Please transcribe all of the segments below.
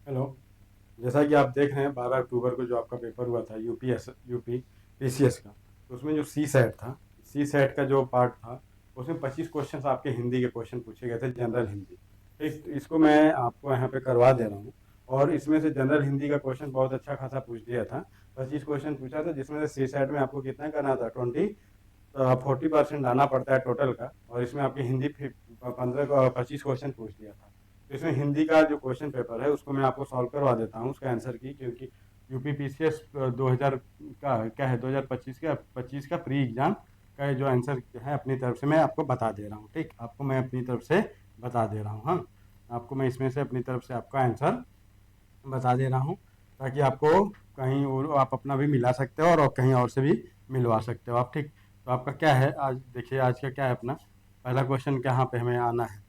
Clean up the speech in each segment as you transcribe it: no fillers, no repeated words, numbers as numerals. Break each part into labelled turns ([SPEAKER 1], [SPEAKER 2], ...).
[SPEAKER 1] Hello. जैसा कि आप देख रहे हैं 12 अक्टूबर को जो आपका पेपर हुआ था यूपी पीसीएस का, तो उसमें जो सी सेट था, सी सेट का जो पार्ट था, उसमें 25 क्वेश्चन आपके हिंदी के क्वेश्चन पूछे गए थे, जनरल हिंदी। ठीक, तो इसको मैं आपको यहाँ पे करवा दे रहा हूँ। और इसमें से जनरल हिंदी का क्वेश्चन बहुत अच्छा खासा पूछ दिया था। 25 क्वेश्चन पूछा था, जिसमें से सी सेट में आपको कितना करना था, 40% लाना पड़ता है टोटल का। और इसमें आपकी हिंदी 25 क्वेश्चन पूछ दिया था। तो इसमें हिंदी का जो क्वेश्चन पेपर है उसको मैं आपको सॉल्व करवा देता हूँ, उसका आंसर की, क्योंकि यूपी पीसीएस 2000 का क्या है, 2025 का प्री एग्जाम का जो आंसर है अपनी तरफ से मैं आपको बता दे रहा हूँ। ठीक, आपको मैं अपनी तरफ से बता दे रहा हूँ। हाँ, आपको मैं इसमें से अपनी तरफ से आपका आंसर बता दे रहा हूँ, ताकि आपको कहीं और आप अपना भी मिला सकते हो और कहीं और से भी मिलवा सकते हो आप। ठीक, तो आपका क्या है, आज देखिए आज का क्या है अपना पहला क्वेश्चन, कहाँ पे हमें आना है।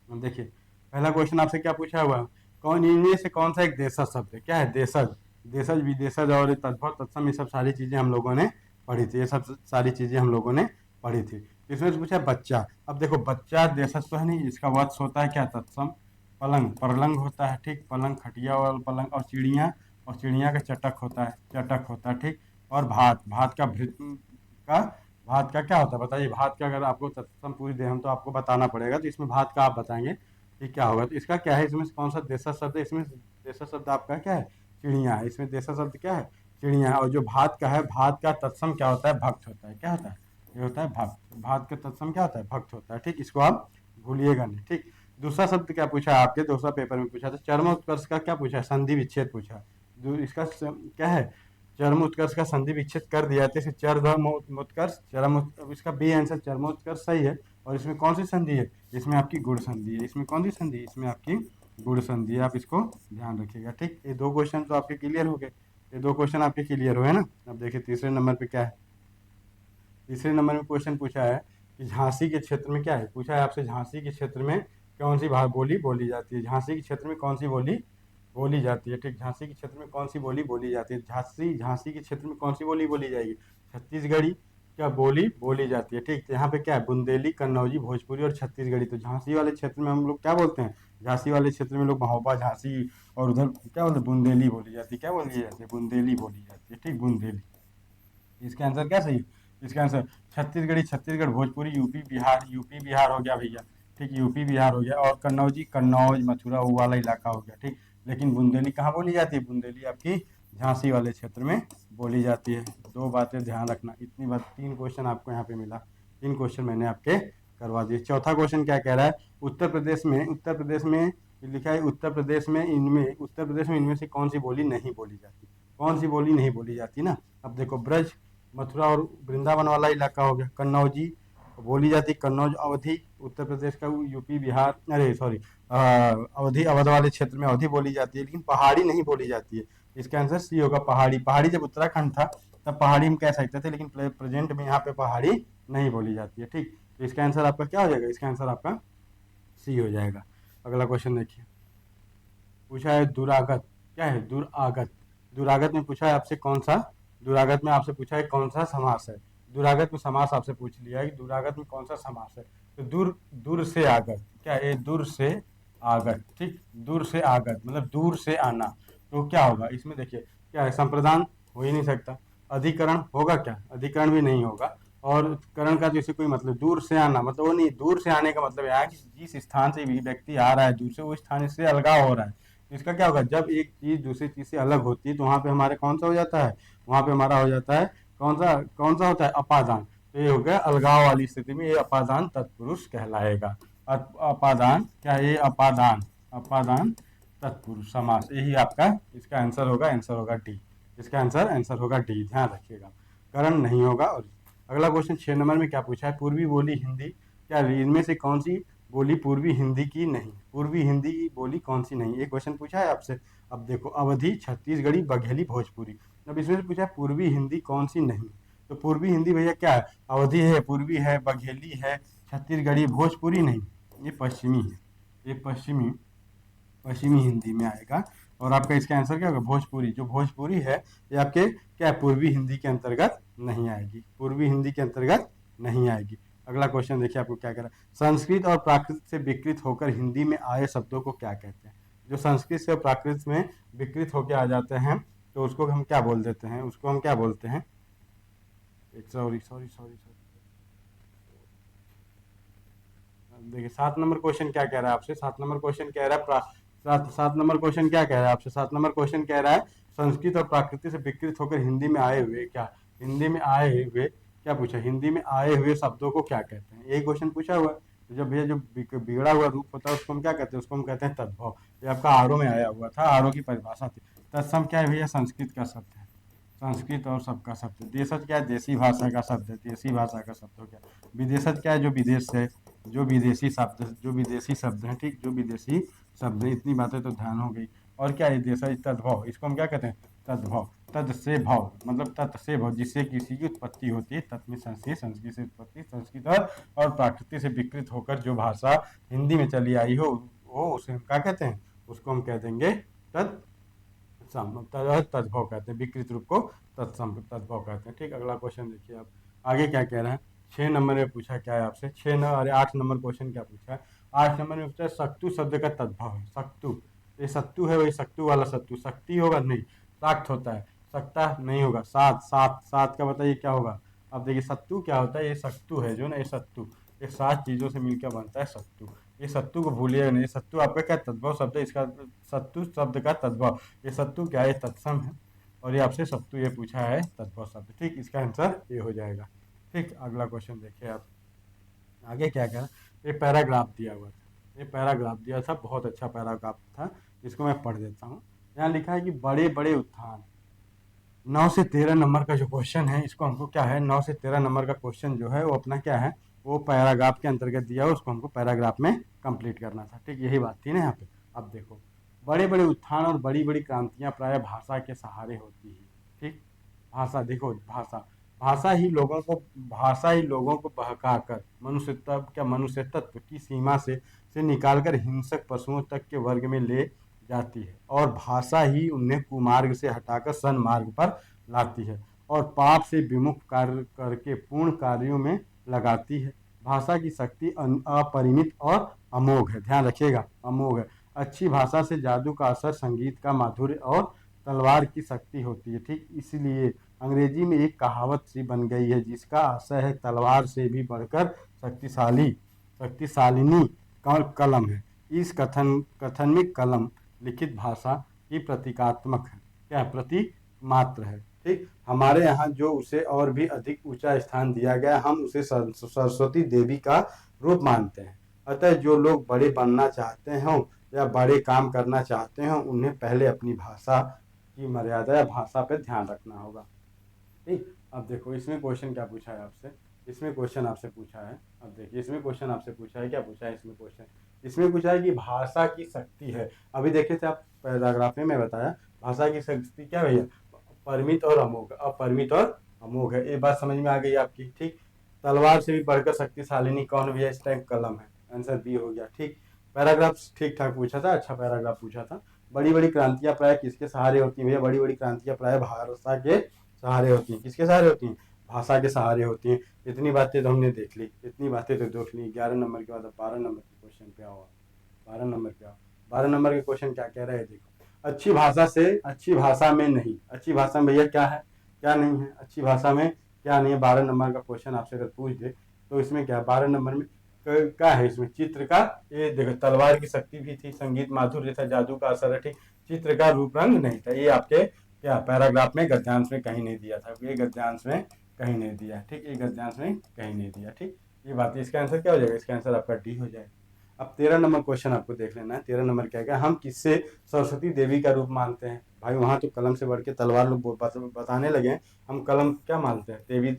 [SPEAKER 1] अब देखिए, पहला क्वेश्चन आपसे क्या पूछा हुआ है, कौन इनमें से कौन सा एक देशज शब्द है। क्या है, देशज। देशज विदेशज और तद्भव तत्सम, ये सब सारी चीजें हम लोगों ने पढ़ी थी, ये सब सारी चीजें हम लोगों ने पढ़ी थी। तो इसमें से पूछा है बच्चा। अब देखो, बच्चा देशज तो है नहीं, इसका वत्स होता है क्या, तत्सम। पलंग, परलंग होता है। ठीक, पलंग खटिया और पलंग। और चिड़िया का चटक होता है, चटक होता है। ठीक, और भात, भात का का भात का क्या होता है बताइए। भात का अगर आपको तत्सम पूछ दे हम, तो आपको बताना पड़ेगा, तो इसमें भात का आप बताएंगे कि क्या होगा। तो इसका क्या है, इसमें से कौन सा देशज शब्द है, इसमें देशज शब्द आपका क्या है, चिड़िया है। इसमें देशज शब्द क्या है, चिड़िया है। और जो भात का है, भात का तत्सम क्या होता है, भक्त होता है। क्या होता है, ये होता है भक्त। भात का तत्सम क्या होता है, भक्त होता है। ठीक, इसको आप भूलिएगा नहीं। ठीक, दूसरा शब्द क्या पूछा है आपके दूसरा पेपर में पूछा था, चर्म उत्कर्ष का क्या पूछा है, संधि विच्छेद पूछा है। इसका क्या है, चर्म उत्कर्ष का संधि विच्छेद कर दिया है, जैसे चरधर्म उत्कर्ष अब इसका बी आंसर चर्मोत्कर्ष सही है। और इसमें कौन सी संधि है, इसमें आपकी गुण संधि है। इसमें कौन सी संधि है, इसमें आपकी गुण संधि है। आप इसको ध्यान रखिएगा। ठीक, ये दो क्वेश्चन तो आपके क्लियर हो गए, ये दो क्वेश्चन आपके क्लियर हुए ना। अब देखिए तीसरे नंबर पे क्या है, तीसरे नंबर में क्वेश्चन पूछा है कि झांसी के क्षेत्र में क्या है, पूछा है आपसे, झांसी के क्षेत्र में कौन सी बोली बोली जाती है। झांसी के क्षेत्र में कौन सी बोली बोली जाती है। ठीक, झांसी के क्षेत्र में कौन सी बोली बोली जाती है, झांसी झांसी के क्षेत्र में कौन सी बोली बोली जाएगी, छत्तीसगढ़ी क्या बोली बोली जाती है। ठीक, तो यहाँ पे क्या है, बुंदेली, कन्नौजी, भोजपुरी और छत्तीसगढ़ी। तो झांसी वाले क्षेत्र में हम लोग क्या बोलते हैं, झांसी वाले क्षेत्र में लोग महोबा, झांसी, और उधर क्या बोलते हैं, बुंदेली बोली जाती है। क्या बोली जाती है, बुंदेली बोली जाती है। ठीक, बुंदेली। इसका आंसर क्या सही है, इसका answer Chhattisgarhi, Chhattisgarh, Bhojpuri, UP Bihar, UP Bihar हो गया भैया। ठीक, यूपी बिहार हो गया। और कन्नौजी, कन्नौज, मथुरा, वो वाला इलाका हो गया। ठीक, लेकिन बुंदेली कहाँ बोली जाती है, बुंदेली आपकी झांसी वाले क्षेत्र में बोली जाती है। दो बातें ध्यान रखना, इतनी बात, तीन क्वेश्चन आपको यहाँ पे मिला, तीन क्वेश्चन मैंने आपके करवा दिए। चौथा क्वेश्चन क्या कह रहा है, उत्तर प्रदेश में लिखा है, उत्तर प्रदेश में इनमें से कौन सी बोली नहीं बोली जाती। कौन सी बोली नहीं बोली जाती ना। अब देखो, ब्रज, मथुरा और वृंदावन वाला इलाका हो गया। कन्नौजी बोली जाती, कन्नौज, अवधि उत्तर प्रदेश का, यूपी बिहार, अरे सॉरी, अवधि, अवध वाले क्षेत्र में अवधि बोली जाती है, लेकिन पहाड़ी नहीं बोली जाती है। इसका आंसर सी होगा, पहाड़ी। पहाड़ी जब उत्तराखंड था तब पहाड़ी हम कह सकते थे, लेकिन प्रेजेंट में यहाँ पे पहाड़ी नहीं बोली जाती है। ठीक, तो इसका आंसर आपका क्या हो जाएगा, इसका आंसर आपका सी हो जाएगा। अगला क्वेश्चन देखिए, पूछा है दुरागत। क्या है, दुरागत। दुरागत में पूछा है आपसे कौन सा, दुरागत में आपसे पूछा है कौन सा समास है। दुरागत में समास आपसे पूछ लिया है कि दुरागत में कौन सा समास है। तो दूर, दूर से आगत। क्या है, दूर से आगत। ठीक, दूर से आगत मतलब दूर से आना। तो क्या होगा इसमें, देखिए क्या है, संप्रदान हो ही नहीं सकता। अधिकरण होगा क्या, अधिकरण भी नहीं होगा। और करण का जैसे कोई मतलब, दूर से आना मतलब वो नहीं, दूर से आने का मतलब यह है कि जिस स्थान से भी व्यक्ति आ रहा है दूर से, वो स्थान इससे अलगाव हो रहा है। तो इसका क्या होगा, जब एक चीज दूसरी चीज से अलग होती है तो वहां पे हमारे कौन सा हो जाता है, वहां पे हमारा हो जाता है कौन सा होता है, अपादान। तो ये हो गया अलगाव वाली स्थिति में, ये अपादान तत्पुरुष कहलाएगा। अपादान क्या है, ये अपादान, अपादान तत्पुरुष समास, यही आपका इसका आंसर होगा डी। इसका आंसर होगा डी, ध्यान रखिएगा, करण नहीं होगा। और अगला क्वेश्चन 6 नंबर में क्या पूछा है, पूर्वी बोली हिंदी। क्या इनमें से कौन सी बोली पूर्वी हिंदी की नहीं, पूर्वी हिंदी की बोली कौन सी नहीं, ये क्वेश्चन पूछा है आपसे। अब देखो, अवधि, छत्तीसगढ़ी, बघेली, भोजपुरी। अब इसमें से पूछा है पूर्वी हिंदी कौन सी नहीं। तो पूर्वी हिंदी भैया क्या है, अवधि है, पूर्वी है, बघेली है, छत्तीसगढ़ी, भोजपुरी नहीं, ये पश्चिमी है। ये पश्चिमी, पश्चिमी हिंदी में आएगा। और आपका इसका आंसर क्या होगा, भोजपुरी। जो भोजपुरी है ये आपके क्या है, पूर्वी हिंदी के अंतर्गत नहीं आएगी, पूर्वी हिंदी के अंतर्गत नहीं आएगी। अगला क्वेश्चन देखिए आपको क्या कह रहा है, संस्कृत और प्राकृत से विकृत होकर हिंदी में आए शब्दों को क्या कहते हैं। जो संस्कृत से प्राकृत में विकृत होकर आ जाते हैं तो उसको हम क्या बोल देते हैं, उसको हम क्या बोलते हैं, एक सॉरी सॉरी सॉरी सॉरी देखिए 7 नंबर क्वेश्चन क्या कह रहा है आपसे, 7 नंबर क्वेश्चन कह रहा है 7 नंबर क्वेश्चन क्या कह रहा है आपसे, 7 नंबर क्वेश्चन कह रहा है संस्कृत और प्राकृतिक से विकृत होकर हिंदी में आए हुए क्या, हिंदी में आए हुए क्या पूछा, हिंदी में आए हुए शब्दों को क्या कहते हैं, यही क्वेश्चन पूछा हुआ है। तो जब ये जो बिगड़ा हुआ रूप होता है उसको हम क्या कहते हैं, उसको हम कहते हैं तद्भव। ये आपका आरो में आया हुआ था, आरो की परिभाषा थी। तत्सम क्या है भैया, संस्कृत का शब्द है, संस्कृत और सबका शब्द। देशज क्या है, देसी भाषा का शब्द है, देसी भाषा का शब्द हो गया। विदेशज क्या है, जो विदेश से, जो विदेशी शब्द, जो विदेशी शब्द है, ठीक, जो विदेशी शब्द है। इतनी बातें तो ध्यान हो गई। और क्या है देशज, तद्भव, इसको हम क्या कहते हैं, तद्भव। तद से भव मतलब तत् से भव, जिससे किसी की उत्पत्ति होती है, तत् में संस्कृत, संस्कृत से उत्पत्ति, संस्कृत और प्राकृतिक से विकृत होकर जो भाषा हिंदी में चली आई हो वो उसे हम क्या कहते हैं, उसको हम कह देंगे तत् तद्भव कहते हैं, विकृत रूप को तद्भव कहते हैं। ठीक, अगला क्वेश्चन देखिए आप आगे क्या कह रहा है। 6 नंबर में पूछा क्या है आपसे, 8 नंबर क्वेश्चन क्या पूछा है, 8 नंबर में पूछा है सक्तु शब्द का तद्भव है। सक्तु, ये सत्तू है, वही सक्तु वाला सत्तू, शक्ति होगा नहीं, साक्त होता है, सकता नहीं होगा, सात सात सात का बताइए क्या होगा। अब देखिए सत्तू क्या होता है, ये सत्तू है जो ना, ये सत्तू, ये 7 चीजों से मिलकर बनता है सत्तू। ये सत्तू को भूलिएगा नहीं, सत्तू आपका क्या तद्भव शब्द है, इसका सत्तू शब्द का तद्भव, ये सत्तू क्या है, तत्सम है। और ये आपसे सत्तू ये पूछा है तद्भव शब्द। ठीक, इसका आंसर ये हो जाएगा। ठीक, अगला क्वेश्चन देखिए आप आगे क्या कह रहा है। ये पैराग्राफ दिया हुआ था, ये पैराग्राफ दिया था, बहुत अच्छा पैराग्राफ था, इसको मैं पढ़ देता हूँ। यहाँ लिखा है कि बड़े बड़े उत्थान, 9 से 13 नंबर का जो क्वेश्चन है, इसको हमको क्या है, 9 से 13 नंबर का क्वेश्चन जो है वो अपना क्या है, वो पैराग्राफ के अंतर्गत दिया है, उसको हमको पैराग्राफ में कंप्लीट करना था। ठीक, यही बात थी ना यहाँ पे। अब देखो, बड़े बड़े उत्थान और बड़ी बड़ी क्रांतियां प्राय भाषा के सहारे होती है। ठीक, भाषा देखो, भाषा, भाषा ही लोगों को बहकाकर मनुष्य तत्व की सीमा से निकालकर हिंसक पशुओं तक के वर्ग में ले जाती है, और भाषा ही उन्हें कुमार्ग से हटाकर सन्मार्ग पर लाती है, और पाप से विमुख कार्य करके पूर्ण कार्यों में लगाती है। भाषा की शक्ति अपरिमित और अमोघ है, ध्यान रखिएगा, अमोघ है। अच्छी भाषा से जादू का असर, संगीत का माधुर्य और तलवार की शक्ति होती है। ठीक, इसलिए अंग्रेजी में एक कहावत सी बन गई है जिसका आशय है तलवार से भी बढ़कर शक्तिशालिनी कलम है। इस कथन में कलम लिखित भाषा की प्रतीकात्मक है, क्या प्रतीक मात्र है। ठीक, हमारे यहाँ जो उसे और भी अधिक ऊंचा स्थान दिया गया, हम उसे सरस्वती देवी का रूप मानते हैं। अतः जो लोग बड़े बनना चाहते हों या बड़े काम करना चाहते हों, उन्हें पहले अपनी भाषा की मर्यादा या भाषा पर ध्यान रखना होगा। ठीक, अब देखो इसमें क्वेश्चन क्या पूछा है आपसे, इसमें क्वेश्चन आपसे पूछा है, अब देखिए इसमें क्वेश्चन आपसे पूछा है, क्या पूछा है इसमें क्वेश्चन, इसमें पूछा है कि भाषा की शक्ति है। अभी देखे थे आप पैराग्राफ में, मैं बताया भाषा की शक्ति क्या भैया, परिमित और अमोघ, अपरिमित और अमोघ है। ये बात समझ में आ गई आपकी। ठीक, तलवार से भी बढ़कर शक्तिशालिनी कौन भैया, इस टाइम कलम है, आंसर बी हो गया। ठीक, पैराग्राफ ठीक ठाक पूछा था, अच्छा पैराग्राफ पूछा था। बड़ी बड़ी क्रांतियां प्राय किसके सहारे होती है भैया, बड़ी बड़ी क्रांतियां प्राय भाषा के सहारे होती हैं। किसके सहारे होती हैं, भाषा के सहारे होती हैं। इतनी बातें तो हमने देख ली, इतनी बातें तो देख ली। 11 नंबर के बाद अब 12 नंबर के क्वेश्चन पे आओ, 12 नंबर पे आओ। 12 नंबर के क्वेश्चन क्या कह रहे हैं, देखो, अच्छी भाषा से, अच्छी भाषा में नहीं, अच्छी भाषा में भैया क्या है, क्या नहीं है, अच्छी भाषा में क्या नहीं है। 12 नंबर का क्वेश्चन आपसे अगर पूछ दे तो इसमें क्या है, 12 नंबर में क्या है, इसमें चित्र का, ये देखो तलवार की शक्ति भी थी, संगीत माधुर्य था, जादू का असर है। ठीक, चित्र का रूप रंग नहीं था। ये आपके क्या पैराग्राफ में गद्यांश में कहीं नहीं दिया था, ये गद्यांश में कहीं नहीं दिया। ठीक, ये गद्यांश में कहीं नहीं दिया। ठीक, ये बात, इसका आंसर क्या हो जाएगा, इसका आंसर आपका डी हो जाएगा। अब 13 नंबर क्वेश्चन आपको देख लेना है। 13 नंबर क्या है, हम किससे सरस्वती देवी का रूप मानते हैं। भाई वहां तो कलम से बढ़ के तलवार लोग बताने लगे, हम कलम क्या मानते हैं, देवी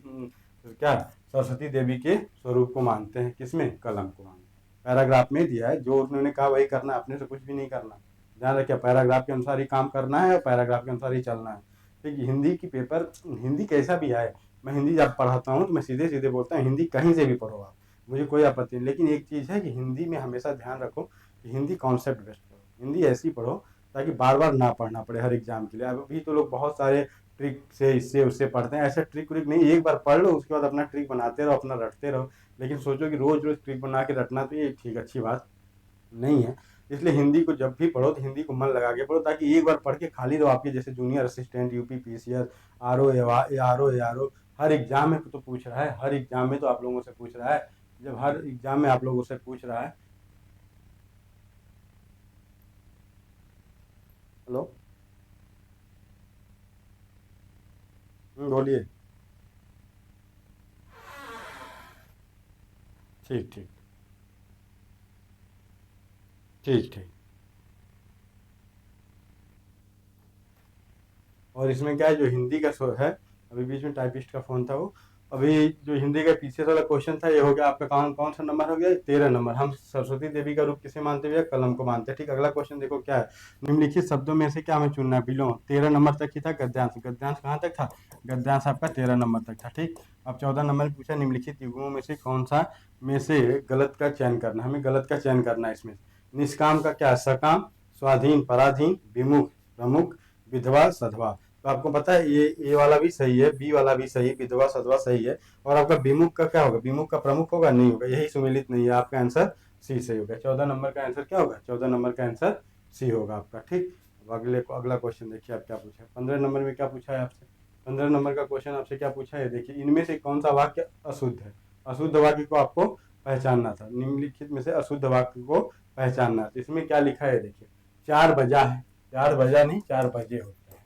[SPEAKER 1] क्या सरस्वती देवी के स्वरूप को मानते हैं, किसमें, कलम को मानते हैं। पैराग्राफ में दिया है, जो उन्होंने कहा वही करना, अपने से कुछ भी नहीं करना। ध्यान रखिए, पैराग्राफ के अनुसार ही काम करना है और पैराग्राफ के अनुसार ही चलना है। ठीक, हिंदी की पेपर, हिंदी कैसा भी आए, मैं हिंदी जब पढ़ाता हूँ तो मैं सीधे सीधे बोलता हूँ, हिंदी कहीं से भी पढ़ो आप, मुझे कोई आपत्ति नहीं। लेकिन एक चीज़ है कि हिंदी में हमेशा ध्यान रखो कि हिंदी कॉन्सेप्ट बेस्ड पढ़ो, हिंदी ऐसी पढ़ो ताकि बार बार ना पढ़ना पड़े हर एग्जाम के लिए। अभी तो लोग बहुत सारे ट्रिक से इससे उससे पढ़ते हैं, ऐसा ट्रिक व्रिक नहीं, एक बार पढ़ लो उसके बाद अपना ट्रिक बनाते रहो, अपना रटते रहो। लेकिन सोचो कि रोज रोज ट्रिक बना के रटना, तो ये ठीक अच्छी बात नहीं है। इसलिए हिंदी को जब भी पढ़ो तो हिंदी को मन लगा के पढ़ो, ताकि एक बार पढ़ के खाली रहो। आपके जैसे junior assistant, UP PCS, R O हर एग्जाम में तो पूछ रहा है, हर एग्जाम में तो आप लोगों से पूछ रहा है। जब हर एग्जाम में आप लोगों से पूछ रहा है। हेलो, बोलिए। ठीक ठीक ठीक ठीक। और इसमें क्या है, जो हिंदी का शो है, अभी बीच में टाइपिस्ट का फोन था वो, अभी जो हिंदी का पीछे वाला क्वेश्चन था, ये हो गया आपका कौन कौन सा नंबर हो गया, 13 नंबर। हम सरस्वती देवी का रूप किसे मानते हैं भैया, कलम को मानते हैं। ठीक, अगला क्वेश्चन देखो क्या है, निम्नलिखित शब्दों में से क्या हमें चुनना है, बिलो 13 नंबर तक ही था गद्यांश। गद्यांश कहाँ तक था, गद्यांश आपका 13 नंबर तक था। ठीक, अब 14 नंबर में पूछा, निम्नलिखित युग्मों में से कौन सा में से गलत का चयन करना, हमें गलत का चयन करना है इसमें। निष्काम का क्या है, सकाम, स्वाधीन, पराधीन, विमुख, प्रमुख, विधवा, सधवा। तो आपको पता है ये ए वाला भी सही है, बी वाला भी सही, विधवा सधवा सही है। और आपका विमुख का क्या होगा, विमुख का प्रमुख होगा, नहीं होगा, यही सुमेलित नहीं है। आपका आंसर सी सही होगा। 14 नंबर का आंसर क्या होगा, 14 नंबर का आंसर सी होगा आपका। ठीक, अब अगला क्वेश्चन देखिए आप क्या पूछा है। 15 नंबर में क्या पूछा है आपसे, 15 नंबर का क्वेश्चन आपसे क्या पूछा है, देखिए, इनमें से कौन सा वाक्य अशुद्ध है। अशुद्ध वाक्य को आपको पहचानना था, निम्नलिखित में से अशुद्ध वाक्य को पहचानना। तो इसमें क्या लिखा है, देखिए, 4 बजा है, 4 बजा नहीं, 4 बजे होता है,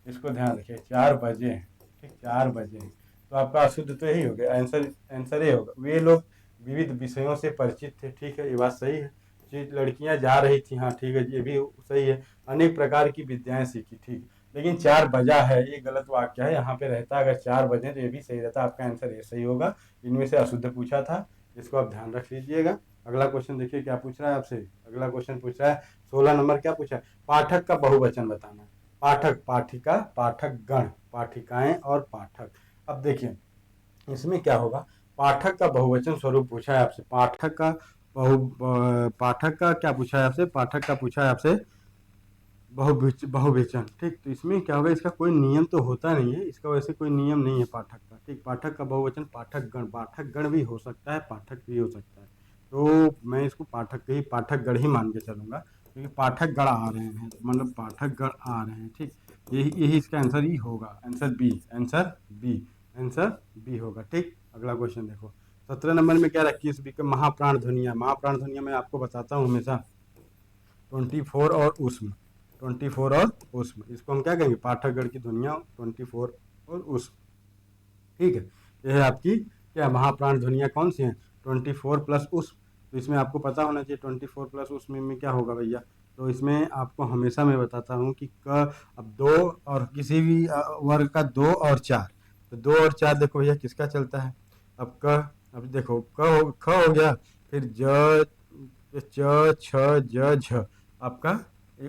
[SPEAKER 1] इसको ध्यान रखिए, 4 बजे हैं। ठीक, 4 बजे हैं, तो आपका अशुद्ध तो यही हो गया, आंसर आंसर ये होगा। वे लोग विविध विषयों से परिचित थे। ठीक है, ये बात सही है। जी, लड़कियां जा रही थी, हाँ ठीक है, ये भी सही है। अनेक प्रकार की विद्याएं सीखी, ठीक, लेकिन 4 बजा है ये गलत वाक्य है। यहाँ पे रहता अगर 4 बजे तो ये भी सही रहता। आपका आंसर ये सही होगा। इनमें से अशुद्ध पूछा था, इसको आप ध्यान रख लीजिएगा। अगला क्वेश्चन देखिए क्या पूछ रहा है आपसे। अगला क्वेश्चन पूछ रहा है 16 नंबर, क्या पूछा है, पाठक का बहुवचन बताना है। पाठक, पाठिका, पाठक गण, पाठिकाएं और पाठक। अब देखिए इसमें क्या होगा, पाठक का बहुवचन स्वरूप पूछा है आपसे, पाठक का क्या पूछा है आपसे, पाठक का पूछा है आपसे बहुवचन। ठीक, तो इसमें क्या होगा, इसका कोई नियम तो होता नहीं है, इसका वैसे कोई नियम नहीं है पाठक का। ठीक, पाठक का बहुवचन पाठक गण भी हो सकता है, पाठक भी हो सकता है। तो मैं इसको पाठक गण ही मान के चलूंगा, क्योंकि पाठक गण आ रहे हैं, मतलब पाठक गण आ रहे हैं। ठीक, यही यही इसका आंसर ही होगा, answer B, answer B, answer B होगा। ठीक, अगला क्वेश्चन देखो। 17 नंबर में क्या रखी है, इसकी महाप्राण ध्वनिया। महाप्राण ध्वनिया मैं आपको बताता हूँ हमेशा, 24 और उष्म, 24 और उष्म, इसको हम क्या कहेंगे, पाठकगण की ध्वनिया 24 और उष्म। ठीक है, यह है आपकी क्या महाप्राण ध्वनिया कौन सी है, 24 प्लस उष्म। तो इसमें आपको पता होना चाहिए 24 प्लस उष्म में क्या होगा भैया। तो इसमें आपको हमेशा मैं बताता हूँ कि क, अब 2 और किसी भी वर्ग का 2 और 4, तो 2 और 4 देखो भैया किसका चलता है। अब क, अब देखो ख हो गया, फिर ज, च, छ, ज, झ, आपका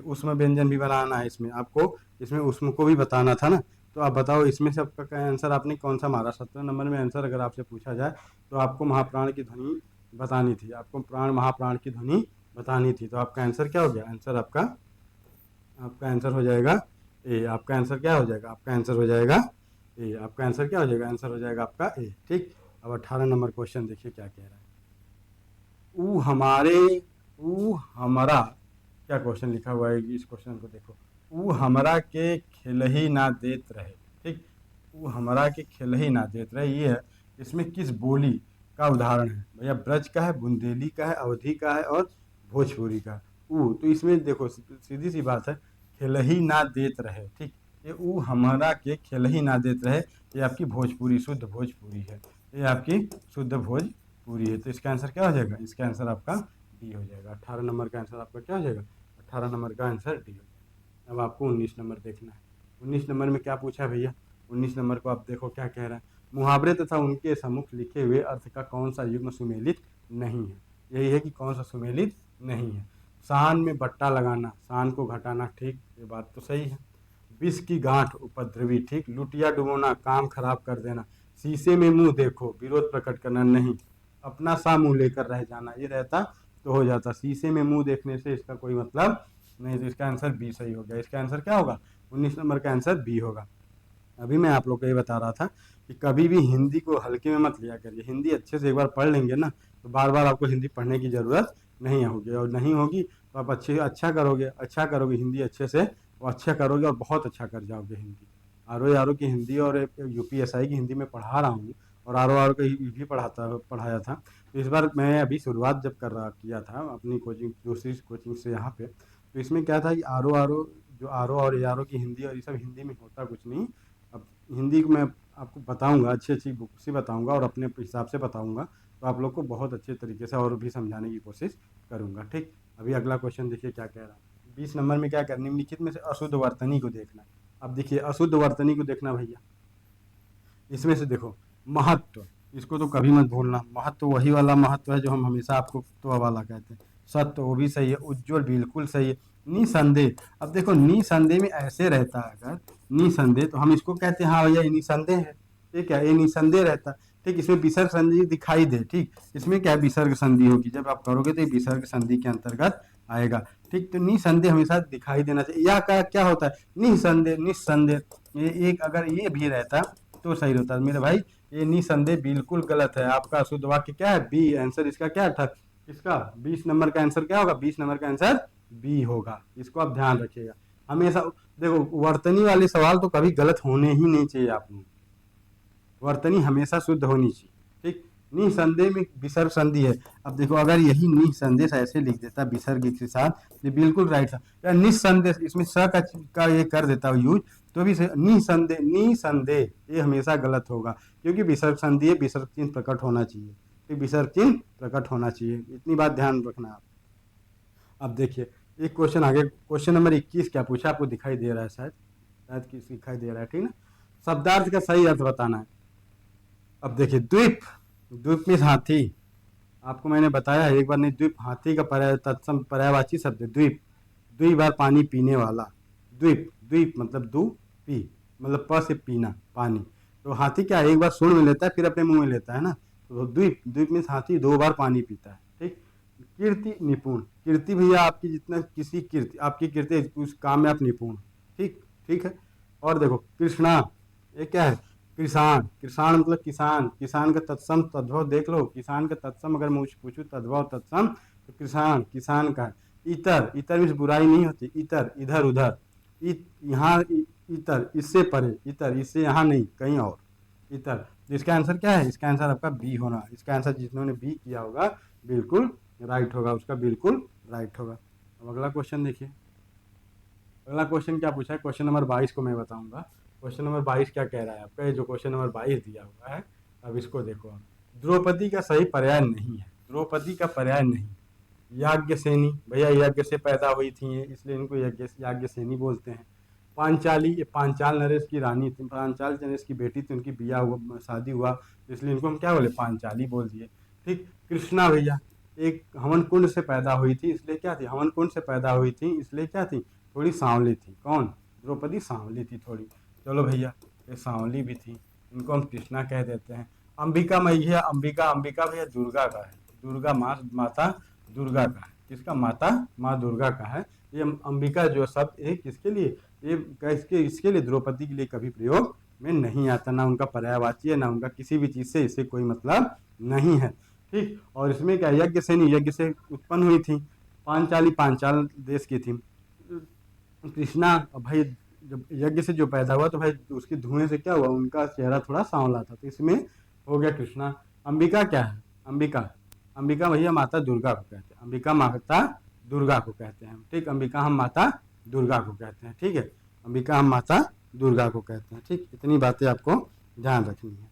[SPEAKER 1] उष्म व्यंजन भी बनाना है इसमें आपको, इसमें उष्म को भी बताना था ना। तो आप बताओ इसमें से आपका क्या आंसर आपने कौन सा मारा। 17 नंबर में आंसर अगर आपसे पूछा जाए तो आपको महाप्राण की ध्वनि बतानी थी, आपको महाप्राण की ध्वनि बतानी थी। तो आपका आंसर क्या हो गया, आंसर आपका आंसर हो जाएगा ए। आपका आंसर क्या हो जाएगा, आपका आंसर हो जाएगा ए। आपका आंसर क्या हो जाएगा, आंसर हो जाएगा आपका ए। ठीक, अब 18 नंबर क्वेश्चन देखिए क्या कह रहा है। ऊ हमारे, ऊ हमारा, क्या क्वेश्चन लिखा हुआ है, इस क्वेश्चन को देखो। ऊ हमरा के खिलही ना देत रहे। ठीक, ऊ हमरा के खिलही ना देत रहे, ये है, इसमें किस बोली का उदाहरण है भैया, ब्रज का है, बुंदेली का है, अवधी का है और भोजपुरी का। ऊ, तो इसमें देखो सीधी सी बात है, खिलही ना देत रहे। ठीक, ये ऊ हमारा के खिलही ना देत रहे, ये आपकी भोजपुरी, शुद्ध भोजपुरी है, ये आपकी शुद्ध भोजपुरी है। तो इसका आंसर क्या हो जाएगा, इसका आंसर आपका डी हो जाएगा। 18 नंबर का आंसर आपका क्या हो जाएगा, 18 नंबर का आंसर डी हो जाएगा। अब आपको 19 नंबर देखना है। 19 नंबर में क्या पूछा है भैया, 19 नंबर को आप देखो क्या कह रहा है। मुहावरे तथा उनके सम्मुख लिखे हुए अर्थ का कौन सा युग्म सुमेलित नहीं है। यही है कि कौन सा सुमेलित नहीं है। शान में बट्टा लगाना, शान को घटाना, ठीक, ये बात तो सही है। विष की गांठ उपद्रवी, ठीक, लुटिया डुबोना, काम खराब कर देना, शीशे में मुंह देखो, विरोध प्रकट करना, नहीं, अपना सा मुंह लेकर रह जाना, ये रहता तो हो जाता। शीशे में मुंह देखने से इसका कोई मतलब नहीं, तो इसका आंसर बी सही हो गया। इसका आंसर क्या होगा, 19 नंबर का आंसर बी होगा। अभी मैं आप लोग को ये बता रहा था कि कभी भी हिंदी को हल्के में मत लिया करिए। हिंदी अच्छे से एक बार पढ़ लेंगे ना, तो बार बार आपको हिंदी पढ़ने की ज़रूरत नहीं होगी, और नहीं होगी तो आप अच्छा करोगे हिंदी अच्छे से, और अच्छा करोगे और बहुत अच्छा कर जाओगे हिंदी। आर ओ की हिंदी और UPSI की हिंदी में पढ़ा रहा हूँ, और आर ओ का भी पढ़ाया था। तो इस बार मैं अभी शुरुआत जब किया था अपनी कोचिंग, दूसरी कोचिंग से यहाँ पे, तो इसमें क्या था कि आर ओ और ARO की हिंदी, और ये सब हिंदी में होता कुछ नहीं। अब हिंदी को मैं आपको बताऊंगा, अच्छी अच्छी बुक से बताऊंगा और अपने हिसाब से बताऊंगा, तो आप लोग को बहुत अच्छे तरीके से और भी समझाने की कोशिश करूंगा। ठीक, अभी अगला क्वेश्चन देखिए क्या कह रहा है। 20 नंबर में क्या कर, निम्नलिखित में से अशुद्ध वर्तनी को देखना है। अब देखिए अशुद्ध वर्तनी को देखना भैया, इसमें से देखो महत्व, इसको तो कभी मत भूलना। महत्व वही वाला महत्व है जो हम हमेशा आपको तो वाला कहते हैं। सत्य वो भी सही है, उज्ज्वल बिल्कुल सही है, निसंदेह। अब देखो निसंदेह में ऐसे रहता है, अगर निसंदेह तो हम इसको कहते हैं हाँ भैया ये निसंदेह है, ठीक है, ये निसंदेह रहता है। ठीक, इसमें विसर्ग संधि दिखाई दे, ठीक, इसमें क्या है, विसर्ग संधि होगी, जब आप करोगे तो ये विसर्ग संधि के अंतर्गत आएगा। ठीक, तो निसंदेह हमेशा दिखाई देना चाहिए। या क्या होता है, निसंदेह, निसंदेह, ये एक अगर ये भी रहता तो सही होता है मेरे भाई। ये निसंदेह बिल्कुल गलत है। आपका शुद्ध वाक्य क्या है, बी। आंसर इसका क्या था, इसका 20 नंबर का आंसर क्या होगा, 20 नंबर का आंसर बी होगा। इसको आप ध्यान रखिएगा हमेशा। देखो वर्तनी वाले सवाल तो कभी गलत होने ही नहीं चाहिए आप लोग, वर्तनी हमेशा शुद्ध होनी चाहिए। ठीक, निसंदेह में विसर्ग संधि है। अब देखो अगर यही निसंदेह ऐसे लिख देता विसर्ग के साथ, ये बिल्कुल राइट था। या निसंदेह इसमें स का ये कर देता यूज, तो भी निसंदेह, निसंदेह ये हमेशा गलत होगा, क्योंकि विसर्ग संधि है, विसर्ग चिन्ह प्रकट होना चाहिए, तो विसर्ग चिन्ह प्रकट होना चाहिए, इतनी बात ध्यान रखना आप। अब देखिए एक क्वेश्चन आगे, क्वेश्चन नंबर 21 क्या पूछा, आपको दिखाई दे रहा है शायद, दिखाई दे रहा है, ठीक ना। शब्दार्थ का सही अर्थ बताना है। अब देखिए द्वीप, द्वीप में हाथी, आपको मैंने बताया एक बार नहीं, द्वीप हाथी का तत्सम पर्यायवाची शब्द है द्वीप। द्वि बार पानी पीने वाला, द्वीप, द्वीप मतलब दू पी, मतलब प से पीना पानी। तो हाथी क्या एक बार सुन में लेता है फिर अपने मुंह में लेता है ना, तो द्वीप, द्वीप में हाथी 2 बार पानी पीता है। ठीक, कीर्ति, निपुण, कीर्ति भैया आपकी जितना किसी कीर्ति, आपकी कीर्ति उस काम में आप निपुण। ठीक, ठीक है। और देखो कृष्णा, ये क्या है, किसान, किसान मतलब किसान, किसान का तत्सम तद्भव देख लो, किसान का तत्सम अगर मुझे पूछूं तद्भव तत्सम, तो किसान, किसान का। इतर, इतर में बुराई नहीं होती, इतर इधर उधर, यहाँ इतर इससे परे, इतर इससे यहाँ नहीं कहीं और, इतर। तो इसका आंसर क्या है, इसका आंसर आपका बी होना, इसका आंसर जिन्होंने बी किया होगा बिल्कुल राइट होगा, उसका बिल्कुल राइट होगा। अब अगला क्वेश्चन देखिए, अगला क्वेश्चन क्या पूछा है, क्वेश्चन नंबर 22 को मैं बताऊंगा। क्वेश्चन नंबर 22 क्या कह रहा है आपका, ये जो क्वेश्चन नंबर 22 दिया हुआ है, अब इसको देखो आप। द्रौपदी का सही पर्याय नहीं है, द्रौपदी का पर्याय नहीं। याज्ञसेनी, भैया यज्ञ से पैदा हुई थी इसलिए इनको याज्ञसेनी बोलते हैं। पांचाली, ये पांचाल नरेश की रानी थी, पांचाल नरेश की बेटी थी, उनकी बिया हुआ, शादी हुआ, इसलिए इनको हम क्या बोले, पांचाली बोल दिए। ठीक, कृष्णा भैया एक हवन कुंड से पैदा हुई थी, इसलिए क्या थी, हवन कुंड से पैदा हुई थी इसलिए क्या थी, थोड़ी सांवली थी। कौन, द्रौपदी सांवली थी थोड़ी। चलो भैया ये सांवली भी थी, इनको हम कृष्णा कह देते हैं। अंबिका मैया, अंबिका, अंबिका भैया दुर्गा का है, दुर्गा माता दुर्गा का है, किसका, माता माँ दुर्गा का है। ये अंबिका जो शब्द है किसके लिए, ये इसके लिए द्रौपदी के लिए कभी प्रयोग में नहीं आता, ना उनका पर्यायवाची है, ना उनका किसी भी चीज से इससे कोई मतलब नहीं है। ठीक, और इसमें क्या, यज्ञ से नहीं, यज्ञ से उत्पन्न हुई थी, पांचाली पांचाल देश की थी। कृष्णा भाई जब यज्ञ से जो पैदा हुआ तो भाई उसके धुएं से क्या हुआ, उनका चेहरा थोड़ा सांवला था, तो इसमें हो गया कृष्णा। अंबिका क्या है, अंबिका, अंबिका भैया माता दुर्गा को कहते हैं, अंबिका माता दुर्गा को कहते हैं। ठीक, अंबिका हम माता दुर्गा को कहते हैं, ठीक है, अंबिका हम माता दुर्गा को कहते हैं। ठीक, इतनी बातें आपको ध्यान रखनी है,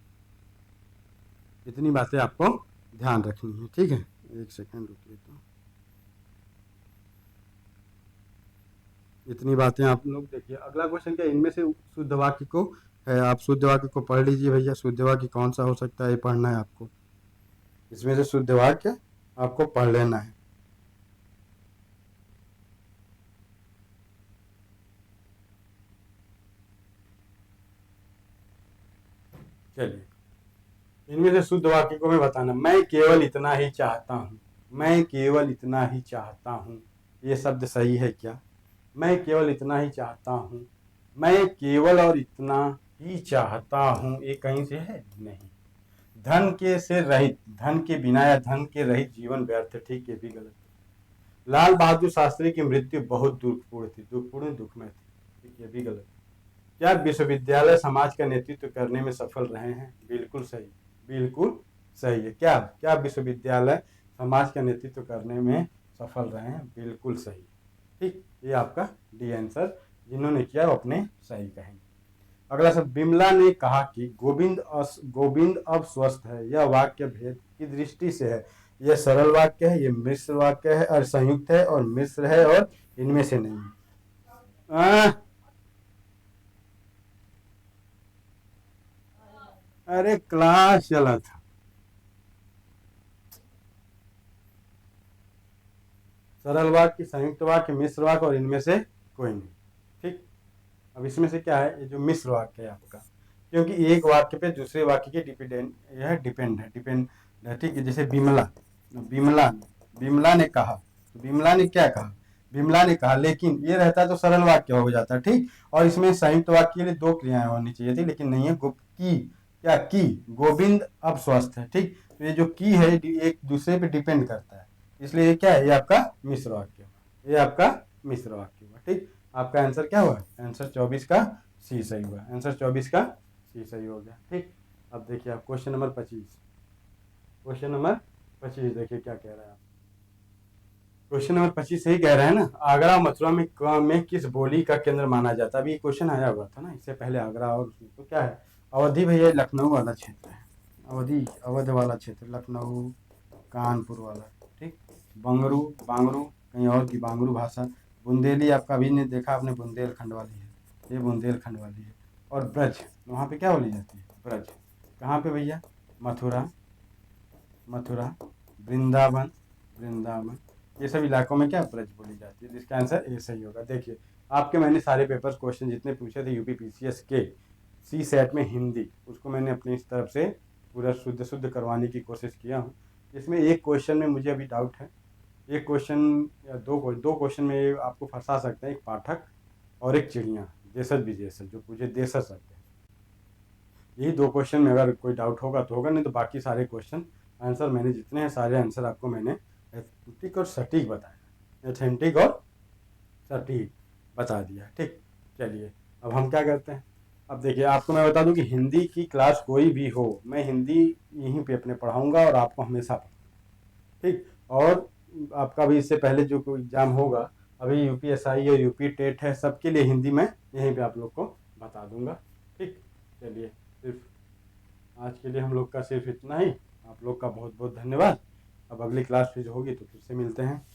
[SPEAKER 1] इतनी बातें आपको ध्यान रखनी है, ठीक है। एक सेकंड रुकिए, तो इतनी बातें आप लोग देखिए। अगला क्वेश्चन क्या, इनमें से शुद्ध वाक्य को है, आप शुद्ध वाक्य को पढ़ लीजिए भैया, शुद्ध वाक्य कौन सा हो सकता है ये पढ़ना है आपको, इसमें से शुद्ध वाक्य आपको पढ़ लेना है। चलिए इनमें से शुद्ध वाक्य को मैं बताना, मैं केवल इतना ही चाहता हूँ, मैं केवल इतना ही चाहता हूँ, ये शब्द सही है क्या, मैं केवल इतना ही चाहता हूँ, मैं केवल और इतना ही चाहता हूँ, ये कहीं से है नहीं। धन के से रहित, धन के बिना या धन के रहित जीवन व्यर्थ, ठीक, ये भी गलत। लाल बहादुर शास्त्री की मृत्यु बहुत दुखपूर्ण थी, दुखपूर्ण दुखमय थी, ठीक, ये भी गलत है। क्या विश्वविद्यालय समाज का नेतृत्व करने में सफल रहे हैं? बिल्कुल सही, बिल्कुल सही है। क्या क्या विश्वविद्यालय समाज का नेतृत्व करने में सफल रहे हैं? बिल्कुल सही, ठीक, ये आपका डी आंसर जिन्होंने किया वो अपने सही कहेंगे। अगला सब, बिमला ने कहा कि गोविंद अब स्वस्थ है, यह वाक्य भेद की दृष्टि से है। यह सरल वाक्य है, यह मिश्र वाक्य है और संयुक्त है और मिश्र है और इनमें से नहीं है। अरे क्लास चला था। सरल वाक्य, संयुक्त वाक्य, मिश्र वाक्य और इनमें से कोई नहीं, ठीक। अब इसमें से क्या है, ये जो मिश्र वाक्य है आपका, क्योंकि एक वाक्य पे दूसरे वाक्य के डिपेंडेंट, यह डिपेंड है, ठीक है। जैसे बिमला, बिमला बिमला ने कहा, तो बिमला ने क्या कहा, बिमला ने कहा, लेकिन ये रहता तो सरल वाक्य हो जाता, ठीक। और इसमें संयुक्त वाक्य के लिए दो क्रियाएं होनी चाहिए थी, लेकिन नहीं है। की, क्या की, गोविंद अब स्वस्थ है, ठीक। तो ये जो की है एक दूसरे पे डिपेंड करता है, इसलिए ये क्या है, ये आपका मिश्र वाक्य हुआ, ये आपका मिश्र वाक्य हुआ, ठीक। आपका आंसर क्या हुआ, आंसर 24 का सी सही हुआ, आंसर 24 का सी सही हो गया, ठीक। अब देखिए आप क्वेश्चन नंबर 25, क्वेश्चन नंबर 25 देखिए क्या कह रहा है आप। क्वेश्चन नंबर 25 सही कह रहे हैं ना, आगरा मथुरा में किस बोली का केंद्र माना जाता है? अभी क्वेश्चन आया हुआ था ना इससे पहले, आगरा और उसमें तो क्या है, अवधि भैया लखनऊ वाला क्षेत्र है, अवधि अवध वाला क्षेत्र, लखनऊ कानपुर वाला, ठीक। बंगरू, बांगरू कहीं और की बांगरू भाषा, बुंदेली आपका अभी ने देखा आपने, बुंदेलखंड वाली है, ये बुंदेलखंड वाली है। और ब्रज, वहाँ पे क्या बोली जाती है, ब्रज, कहाँ पे भैया, मथुरा, मथुरा, वृंदावन, वृंदावन, ये सब इलाकों में क्या ब्रज बोली जाती है, जिसका आंसर ए सही होगा। देखिए आपके मैंने सारे पेपर्स क्वेश्चन जितने पूछे थे यूपी पीसीएस के सी सेट में हिंदी, उसको मैंने अपनी इस तरफ से पूरा शुद्ध शुद्ध करवाने की कोशिश किया हूँ। इसमें एक क्वेश्चन में मुझे अभी डाउट है, एक क्वेश्चन या दो क्वेश्चन में आपको फंसा सकते हैं, एक पाठक और एक चिड़िया, देशज विदेशज, जो पूछे देशज शब्द है। यही दो क्वेश्चन में अगर कोई डाउट होगा तो होगा, नहीं तो बाकी सारे क्वेश्चन आंसर मैंने जितने हैं सारे आंसर आपको मैंने एथेंटिक और सटीक बताया, एथेंटिक और सटीक बता दिया, ठीक। चलिए अब हम क्या करते हैं, अब देखिए आपको मैं बता दूं कि हिंदी की क्लास कोई भी हो, मैं हिंदी यहीं पे अपने पढ़ाऊंगा और आपको हमेशा पढ़ाऊंगा, ठीक। और आपका भी इससे पहले जो कोई एग्जाम होगा, अभी यूपीएसआई और यूपी टेट है, सबके लिए हिंदी में यहीं पे आप लोग को बता दूंगा, ठीक। चलिए सिर्फ आज के लिए हम लोग का सिर्फ इतना ही, आप लोग का बहुत बहुत धन्यवाद। अब अगली क्लास फिर होगी तो फिर से मिलते हैं।